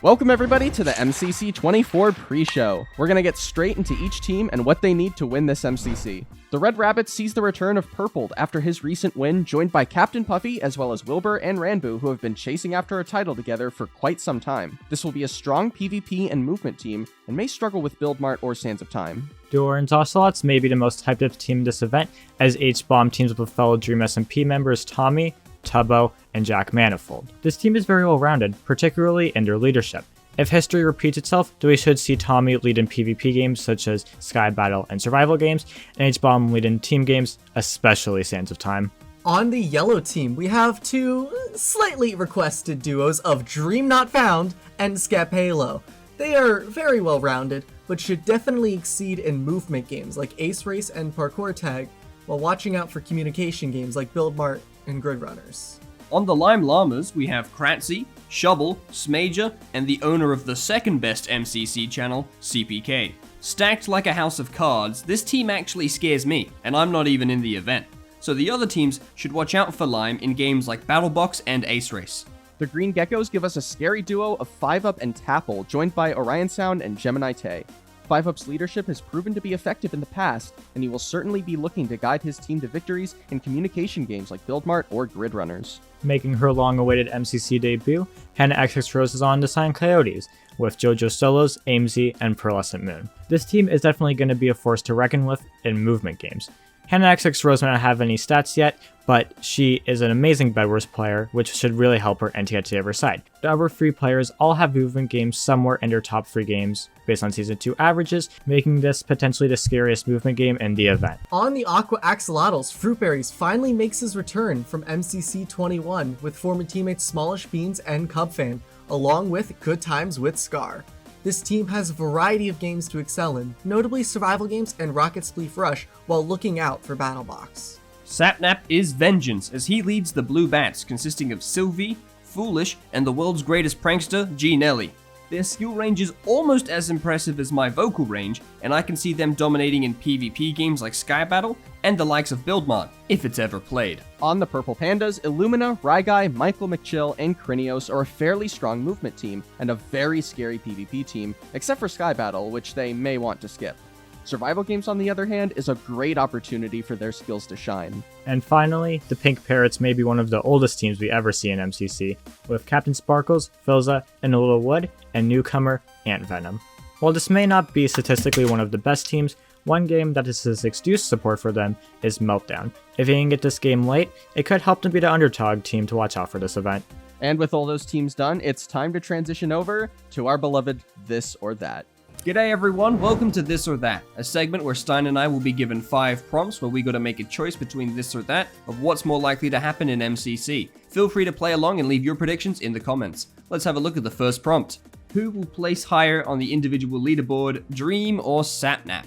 Welcome everybody to the MCC 24 pre-show. We're gonna get straight into each team and what they need to win this MCC. The Red Rabbit sees the return of Purpled after his recent win, joined by Captain Puffy as well as Wilbur and Ranboo, who have been chasing after a title together for quite some time. This will be a strong PvP and movement team, and may struggle with Build Mart or Sands of Time. Duo and Ocelots may be the most hyped up team this event, as H-Bomb teams up with fellow Dream SMP members Tommy, Tubbo, and Jack Manifold. This team is very well rounded, particularly in their leadership. If history repeats itself, then we should see Tommy lead in PvP games such as Sky Battle and survival games, and H-Bomb lead in team games, especially Sands of Time. On the yellow team, we have two slightly requested duos of Dream Not Found and Scapalo. They are very well rounded, but should definitely exceed in movement games like Ace Race and Parkour Tag, while watching out for communication games like Build Mart and Grid Runners. On the Lime Llamas, we have Kratzy, Shovel, Smager, and the owner of the second best MCC channel, CPK. Stacked like a house of cards, this team actually scares me, and I'm not even in the event. So the other teams should watch out for Lime in games like Battlebox and Ace Race. The Green Geckos give us a scary duo of 5UP and Tapple, joined by Orion Sound and Gemini Tay. 5UP's leadership has proven to be effective in the past, and he will certainly be looking to guide his team to victories in communication games like Build Mart or Grid Runners. Making her long-awaited MCC debut, Hannahxxrose is on to sign Coyotes, with JoJo Solos, AimZ, and Pearlescent Moon. This team is definitely going to be a force to reckon with in movement games. Hannahxxrose may not have any stats yet, but she is an amazing Bedwars player, which should really help her and to get to the other side. The other three players all have movement games somewhere in their top 3 games, based on Season 2 averages, making this potentially the scariest movement game in the event. On the Aqua Axolotls, Fruitberries finally makes his return from MCC 21 with former teammates Smallish Beans and Cubfan, along with Good Times with Scar. This team has a variety of games to excel in, notably survival games and Rocket Spleef Rush, while looking out for Battlebox. Sapnap is vengeance, as he leads the Blue Bats, consisting of Sylvie, Foolish, and the world's greatest prankster, G. Nelly. Their skill range is almost as impressive as my vocal range, and I can see them dominating in PvP games like Sky Battle and the likes of Build Mart, if it's ever played. On the Purple Pandas, Illumina, Ryguy, Michael McChill, and Krinios are a fairly strong movement team, and a very scary PvP team, except for Sky Battle, which they may want to skip. Survival games, on the other hand, is a great opportunity for their skills to shine. And finally, the Pink Parrots may be one of the oldest teams we ever see in MCC, with Captain Sparkles, Filza, and Little Wood, and Newcomer, AntVenom. While this may not be statistically one of the best teams, one game that is a excuse support for them is Meltdown. If you can get this game late, it could help them be the underdog team to watch out for this event. And with all those teams done, it's time to transition over to our beloved This or That. G'day everyone, welcome to This or That, a segment where Stein and I will be given 5 prompts where we gotta make a choice between this or that of what's more likely to happen in MCC. Feel free to play along and leave your predictions in the comments. Let's have a look at the first prompt. Who will place higher on the individual leaderboard, Dream or Sapnap?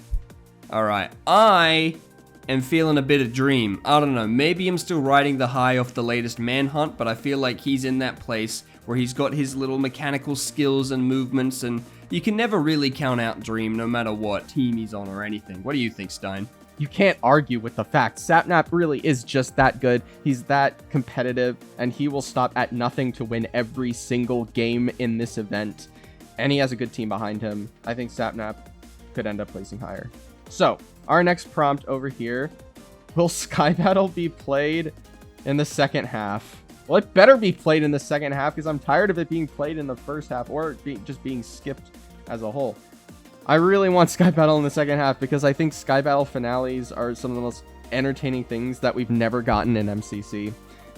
Alright, I am feeling a bit of Dream. I don't know, maybe I'm still riding the high off the latest Manhunt, but I feel like he's in that place where he's got his little mechanical skills and movements, and you can never really count out Dream no matter what team he's on or anything. What do you think, Stein? You can't argue with the fact. Sapnap really is just that good. He's that competitive, and he will stop at nothing to win every single game in this event. And he has a good team behind him. I think Sapnap could end up placing higher. So, our next prompt over here. Will Sky Battle be played in the second half? Well, it better be played in the second half, because I'm tired of it being played in the first half, or just being skipped as a whole. I really want Sky Battle in the second half, because I think Sky Battle finales are some of the most entertaining things that we've never gotten in MCC,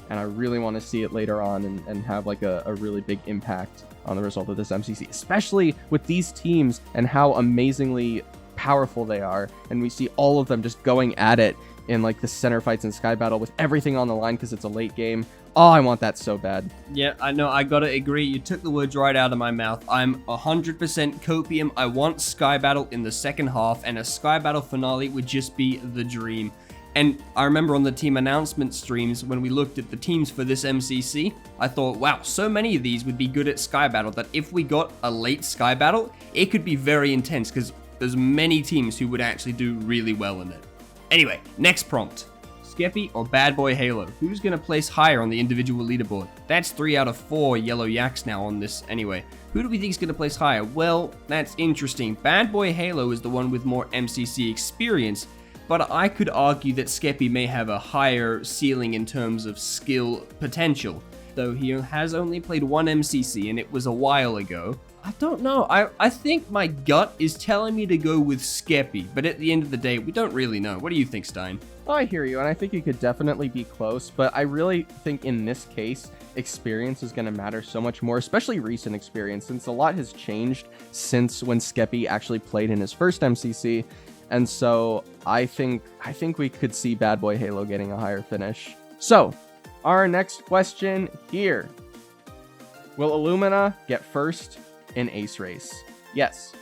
and I really want to see it later on and have like a really big impact on the result of this MCC, especially with these teams and how amazingly powerful they are, and we see all of them just going at it in like the center fights in Sky Battle with everything on the line because it's a late game. Oh, I want that so bad. Yeah, I know, I gotta agree. You took the words right out of my mouth. I'm 100% copium. I want Sky Battle in the second half, and a Sky Battle finale would just be the dream. And I remember on the team announcement streams, when we looked at the teams for this MCC, I thought, wow, so many of these would be good at Sky Battle that if we got a late Sky Battle, it could be very intense, because there's many teams who would actually do really well in it. Anyway, next prompt. Skeppy or Bad Boy Halo? Who's going to place higher on the individual leaderboard? That's 3 out of 4 yellow yaks now on this anyway. Who do we think is going to place higher? Well, that's interesting. Bad Boy Halo is the one with more MCC experience, but I could argue that Skeppy may have a higher ceiling in terms of skill potential, though he has only played one MCC and it was a while ago. I don't know. I think my gut is telling me to go with Skeppy, but at the end of the day, we don't really know. What do you think, Stein? Oh, I hear you, and I think you could definitely be close, but I really think in this case, experience is going to matter so much more, especially recent experience, since a lot has changed since when Skeppy actually played in his first MCC, and so I think we could see Bad Boy Halo getting a higher finish. So, our next question here. Will Illumina get first in Ace Race? Yes.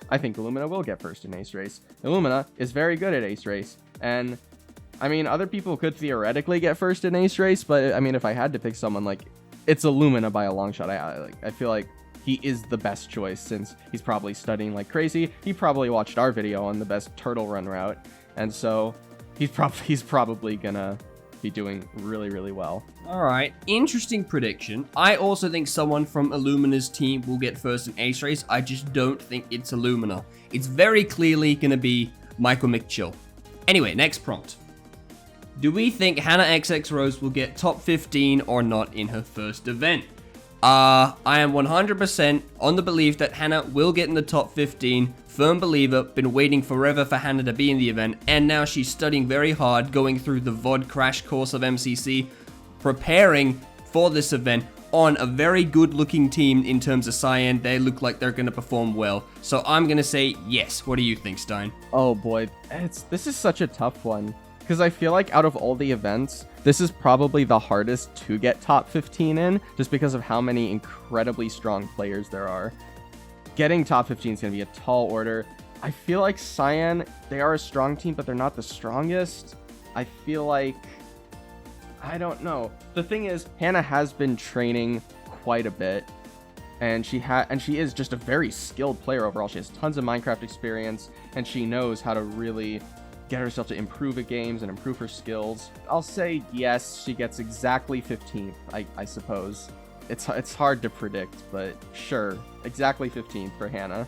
I think Illumina will get first in Ace Race. Illumina is very good at Ace Race, and I mean, other people could theoretically get first in Ace Race, but I mean, if I had to pick someone, like, it's Illumina by a long shot. I feel like he is the best choice since he's probably studying like crazy. He probably watched our video on the best turtle run route, and so he's probably gonna be doing really, really well. All right, interesting prediction. I also think someone from Illumina's team will get first in Ace Race. I just don't think it's Illumina. It's very clearly going to be Michael McChill. Anyway, next prompt. Do we think Hannahxxrose will get top 15 or not in her first event? I am 100% on the belief that Hannah will get in the top 15. Firm believer, been waiting forever for Hannah to be in the event, and now she's studying very hard, going through the VOD crash course of MCC, preparing for this event on a very good looking team in terms of Cyan. They look like they're going to perform well. So I'm going to say yes. What do you think, Stein? Oh boy, this is such a tough one, because I feel like out of all the events, this is probably the hardest to get top 15 in, just because of how many incredibly strong players there are. Getting top 15 is going to be a tall order. I feel like Cyan, they are a strong team, but they're not the strongest. I feel like, I don't know. The thing is, Hannah has been training quite a bit, and she is just a very skilled player overall. She has tons of Minecraft experience, and she knows how to really get herself to improve at games and improve her skills. I'll say yes, she gets exactly 15th, I suppose. It's hard to predict, but sure, exactly 15th for Hannah.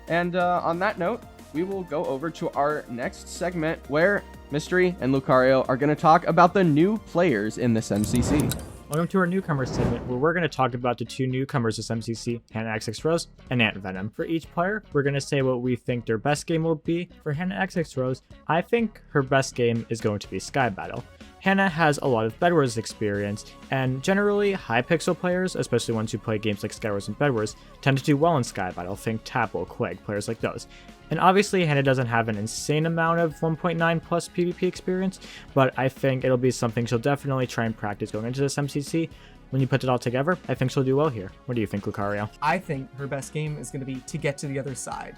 And on that note, we will go over to our next segment where Mystery and Lucario are going to talk about the new players in this MCC. Welcome to our newcomer segment, where we're going to talk about the two newcomers this MCC, Hannahxxrose and AntVenom. For each player, we're going to say what we think their best game will be. For Hannahxxrose, I think her best game is going to be Sky Battle. Hannah has a lot of Bedwars experience, and generally, high pixel players, especially ones who play games like Skywars and Bedwars, tend to do well in Sky Battle. Think Tapple, Quig, players like those. And obviously, Hannah doesn't have an insane amount of 1.9 plus PvP experience, but I think it'll be something she'll definitely try and practice going into this MCC. When you put it all together, I think she'll do well here. What do you think, Lucario? I think her best game is going to be to get to the other side.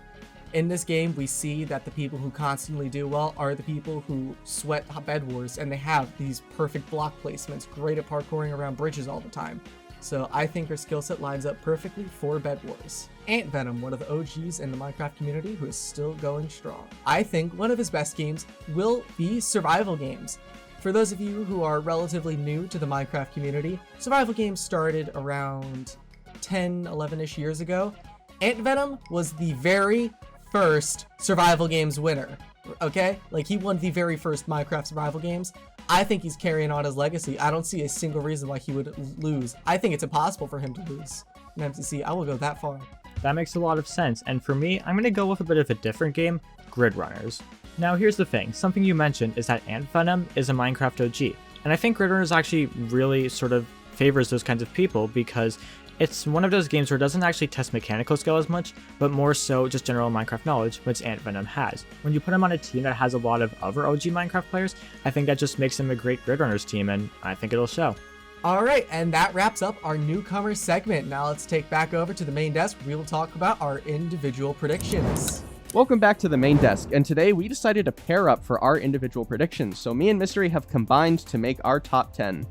In this game, we see that the people who constantly do well are the people who sweat Bed Wars, and they have these perfect block placements, great at parkouring around bridges all the time. So I think her skill set lines up perfectly for Bed Wars. AntVenom, one of the OGs in the Minecraft community who is still going strong. I think one of his best games will be survival games. For those of you who are relatively new to the Minecraft community, survival games started around 10, 11-ish years ago. AntVenom was the very first survival games winner, okay? Like, he won the very first Minecraft survival games. I think he's carrying on his legacy. I don't see a single reason why he would lose. I think it's impossible for him to lose in MCC. I will go that far. That makes a lot of sense, and for me, I'm going to go with a bit of a different game, Grid Runners. Now here's the thing, something you mentioned is that AntVenom is a Minecraft OG, and I think Grid Runners actually really sort of favors those kinds of people because it's one of those games where it doesn't actually test mechanical skill as much, but more so just general Minecraft knowledge, which AntVenom has. When you put him on a team that has a lot of other OG Minecraft players, I think that just makes him a great Grid Runners team, and I think it'll show. Alright, and that wraps up our newcomer segment. Now let's take back over to the main desk. We will talk about our individual predictions. Welcome back to the main desk, and today we decided to pair up for our individual predictions, so me and Mystery have combined to make our top 10.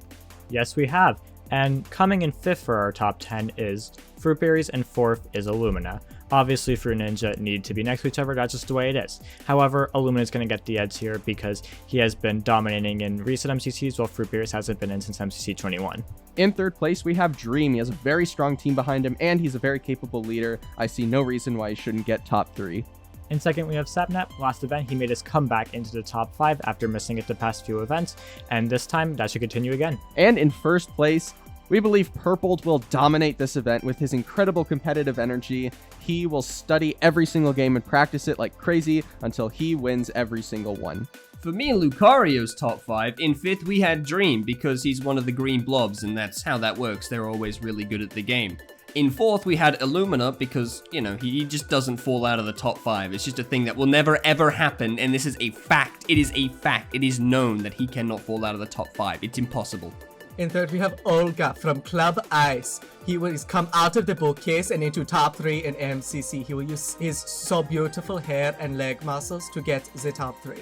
Yes, we have. And coming in 5th for our top 10 is Fruitberries, and 4th is Illumina. Obviously, Fruit Ninja need to be next to each other, that's just the way it is. However, Illumina is going to get the edge here because he has been dominating in recent MCCs while Fruitberries hasn't been in since MCC 21. In third place, we have Dream. He has a very strong team behind him, and he's a very capable leader. I see no reason why he shouldn't get top 3. In second, we have Sapnap. Last event, he made his comeback into the top 5 after missing it the past few events, and this time, that should continue again. And in first place, we believe Purpled will dominate this event with his incredible competitive energy. He will study every single game and practice it like crazy until he wins every single one. For me, Lucario's top 5. In 5th, we had Dream, because he's one of the green blobs, and that's how that works. They're always really good at the game. In 4th, we had Illumina, because, you know, he just doesn't fall out of the top 5. It's just a thing that will never ever happen, and this is a fact. It is a fact. It is known that he cannot fall out of the top 5. It's impossible. In third, we have Olga from Club Ice. He will come out of the bookcase and into top 3 in MCC. He will use his so beautiful hair and leg muscles to get the top 3.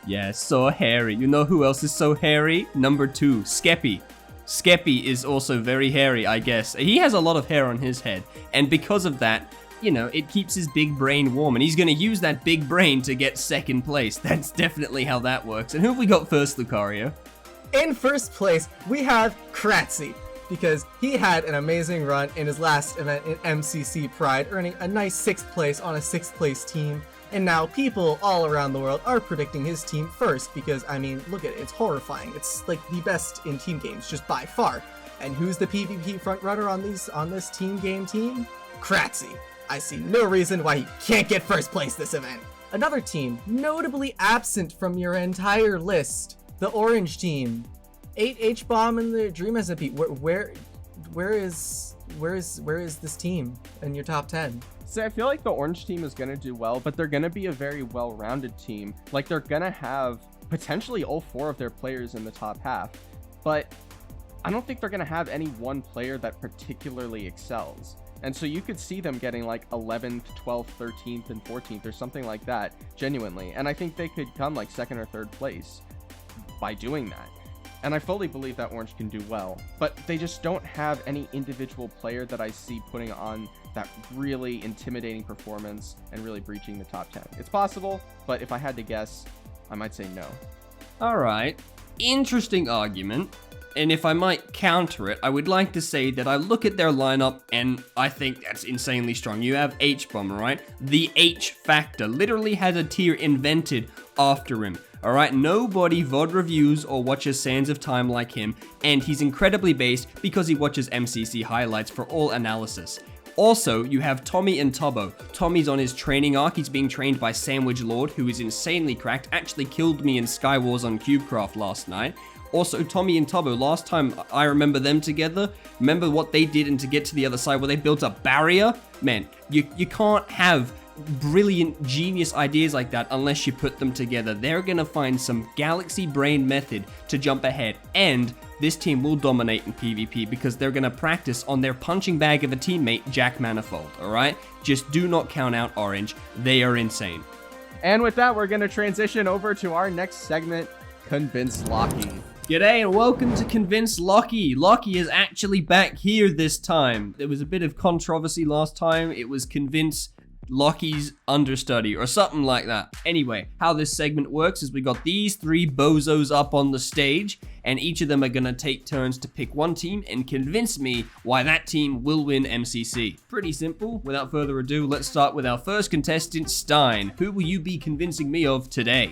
Yeah, so hairy. You know who else is so hairy? Number 2, Skeppy. Skeppy is also very hairy, I guess. He has a lot of hair on his head, and because of that, you know, it keeps his big brain warm, and he's going to use that big brain to get second place. That's definitely how that works. And who have we got first, Lucario? In first place, we have Kratzy, because he had an amazing run in his last event in MCC Pride, earning a nice 6th place on a 6th place team. And now people all around the world are predicting his team first, because, I mean, look at it, it's horrifying. It's like the best in team games, just by far. And who's the PvP frontrunner on this team game team? Kratzy. I see no reason why he can't get first place this event. Another team notably absent from your entire list. The orange team, 8 H-bomb and the Dream SMP. Where is this team in your top 10? So I feel like the orange team is going to do well, but they're going to be a very well-rounded team. Like, they're going to have potentially all 4 of their players in the top half, but I don't think they're going to have any one player that particularly excels. And so you could see them getting like 11th, 12th, 13th, and 14th or something like that, genuinely. And I think they could come like 2nd or 3rd place by doing that. And I fully believe that Orange can do well, but they just don't have any individual player that I see putting on that really intimidating performance and really breaching the top 10. It's possible, but if I had to guess, I might say no. Alright, interesting argument. And if I might counter it, I would like to say that I look at their lineup and I think that's insanely strong. You have H-Bomb, right? The H Factor literally has a tier invented after him. Alright, nobody VOD reviews or watches Sands of Time like him, and he's incredibly based because he watches MCC highlights for all analysis. Also, you have Tommy and Tubbo. Tommy's on his training arc. He's being trained by Sandwich Lord, who is insanely cracked, actually killed me in Skywars on CubeCraft last night. Also, Tommy and Tubbo, last time I remember them together, remember what they did and to get to the other side where they built a barrier? Man, you can't have brilliant genius ideas like that unless you put them together. They're gonna find some galaxy brain method to jump ahead, and this team will dominate in PvP because they're gonna practice on their punching bag of a teammate, Jack Manifold, alright? Just do not count out Orange. They are insane. And with that, we're gonna transition over to our next segment, Convince Lockie. G'day and welcome to Convince Lockie. Lockie is actually back here this time. There was a bit of controversy last time. It was Convince Lockie's understudy or something like that. Anyway, how this segment works is we got these 3 bozos up on the stage, and each of them are gonna take turns to pick one team and convince me why that team will win MCC. Pretty simple. Without further ado, let's start with our first contestant, Stein. Who will you be convincing me of today?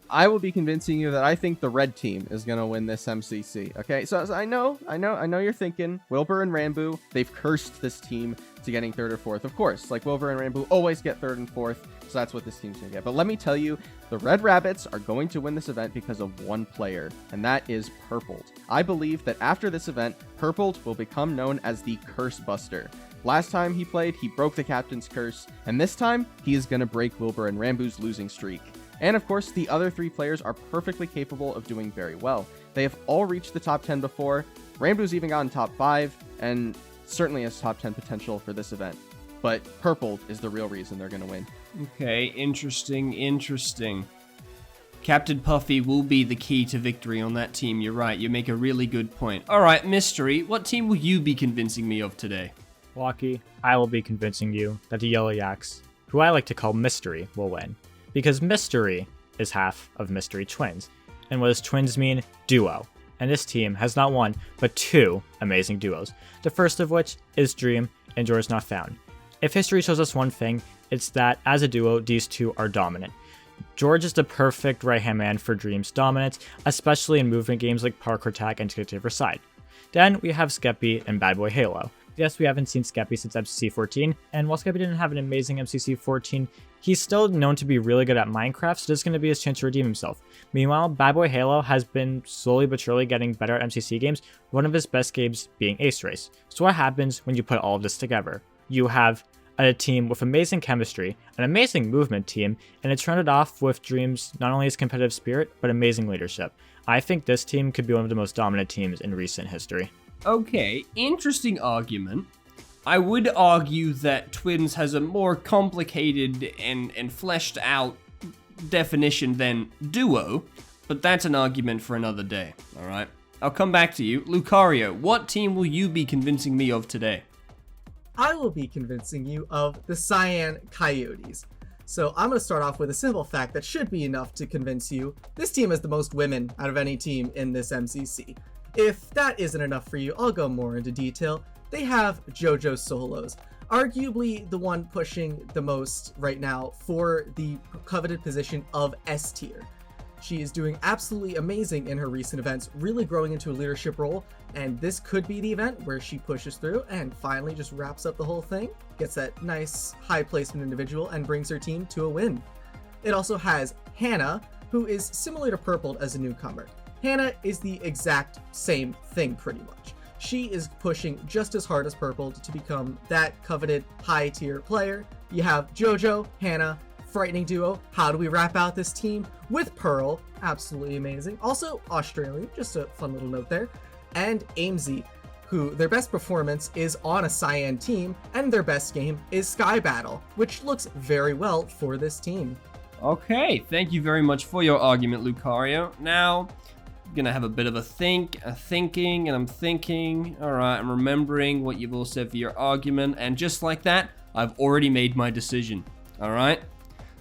I will be convincing you that I think the red team is going to win this MCC. Okay, so I know you're thinking Wilbur and Rambo, they've cursed this team to getting 3rd or 4th. Of course, like Wilbur and Rambo always get 3rd and 4th, so that's what this team's going to get. But let me tell you, the Red Rabbits are going to win this event because of one player, and that is Purpled. I believe that after this event, Purpled will become known as the Curse Buster. Last time he played, he broke the captain's curse, and this time, he is going to break Wilbur and Rambo's losing streak. And of course, the other 3 players are perfectly capable of doing very well. They have all reached the top 10 before. Rambo's even gotten top 5, and certainly has top 10 potential for this event. But Purple is the real reason they're going to win. Okay, interesting. Captain Puffy will be the key to victory on that team. You're right, you make a really good point. Alright, Mystery, what team will you be convincing me of today? Lockie, I will be convincing you that the Yellow Yaks, who I like to call Mystery, will win. Because Mystery is half of Mystery Twins. And what does twins mean? Duo. And this team has not one, but two amazing duos. The first of which is Dream and George Not Found. If history shows us one thing, it's that as a duo, these two are dominant. George is the perfect right-hand man for Dream's dominance, especially in movement games like Parkour Tag and Ticket Taper Side. Then we have Skeppy and Bad Boy Halo. Yes, we haven't seen Skeppy since MCC 14, and while Skeppy didn't have an amazing MCC 14, he's still known to be really good at Minecraft, so this is going to be his chance to redeem himself. Meanwhile, Bad Boy Halo has been slowly but surely getting better at MCC games, one of his best games being Ace Race. So what happens when you put all of this together? You have a team with amazing chemistry, an amazing movement team, and it's rounded off with Dream's not only his competitive spirit, but amazing leadership. I think this team could be one of the most dominant teams in recent history. Okay, interesting argument. I would argue that Twins has a more complicated and fleshed out definition than Duo, but that's an argument for another day, alright? I'll come back to you. Lucario, what team will you be convincing me of today? I will be convincing you of the Cyan Coyotes. So I'm going to start off with a simple fact that should be enough to convince you. This team has the most women out of any team in this MCC. If that isn't enough for you, I'll go more into detail. They have JoJo Solos, arguably the one pushing the most right now for the coveted position of S tier. She is doing absolutely amazing in her recent events, really growing into a leadership role, and this could be the event where she pushes through and finally just wraps up the whole thing, gets that nice high placement individual, and brings her team to a win. It also has Hannah, who is similar to Purple as a newcomer. Hannah is the exact same thing pretty much. She is pushing just as hard as Purple to become that coveted high tier player. You have JoJo, Hannah, frightening duo. How do we wrap out this team? With Pearl, absolutely amazing. Also Australian, just a fun little note there. And AIMZ, who their best performance is on a Cyan team, and their best game is Sky Battle, which looks very well for this team. Okay, thank you very much for your argument, Lucario. Now, I'm gonna have a bit of a thinking, and I'm thinking. Alright, I'm remembering what you've all said for your argument, and just like that, I've already made my decision. Alright?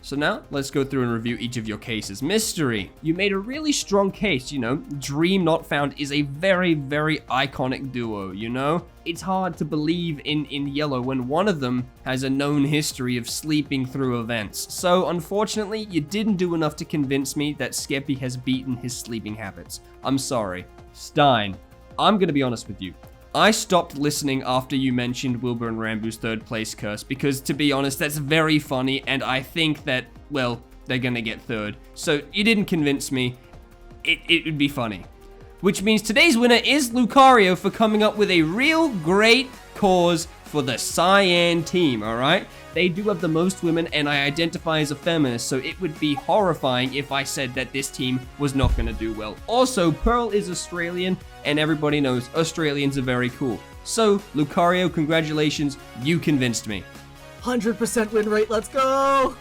So now, let's go through and review each of your cases. Mystery, you made a really strong case, you know. Dream Not Found is a very, very iconic duo, you know. It's hard to believe in yellow when one of them has a known history of sleeping through events. So, unfortunately, you didn't do enough to convince me that Skeppy has beaten his sleeping habits. I'm sorry. Stein, I'm gonna be honest with you. I stopped listening after you mentioned Wilbur and Rambu's third place curse because, to be honest, that's very funny, and I think that, well, they're gonna get third. So you didn't convince me. It would be funny. Which means today's winner is Lucario for coming up with a real great cause for the Cyan team, alright? They do have the most women, and I identify as a feminist, so it would be horrifying if I said that this team was not going to do well. Also, Pearl is Australian, and everybody knows Australians are very cool. So, Lucario, congratulations, you convinced me. 100% win rate, let's go!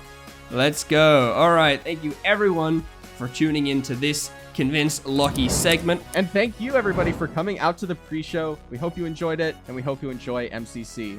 Let's go. Alright, thank you everyone for tuning into this Convince Lockie segment. And thank you everybody for coming out to the pre-show. We hope you enjoyed it, and we hope you enjoy MCC.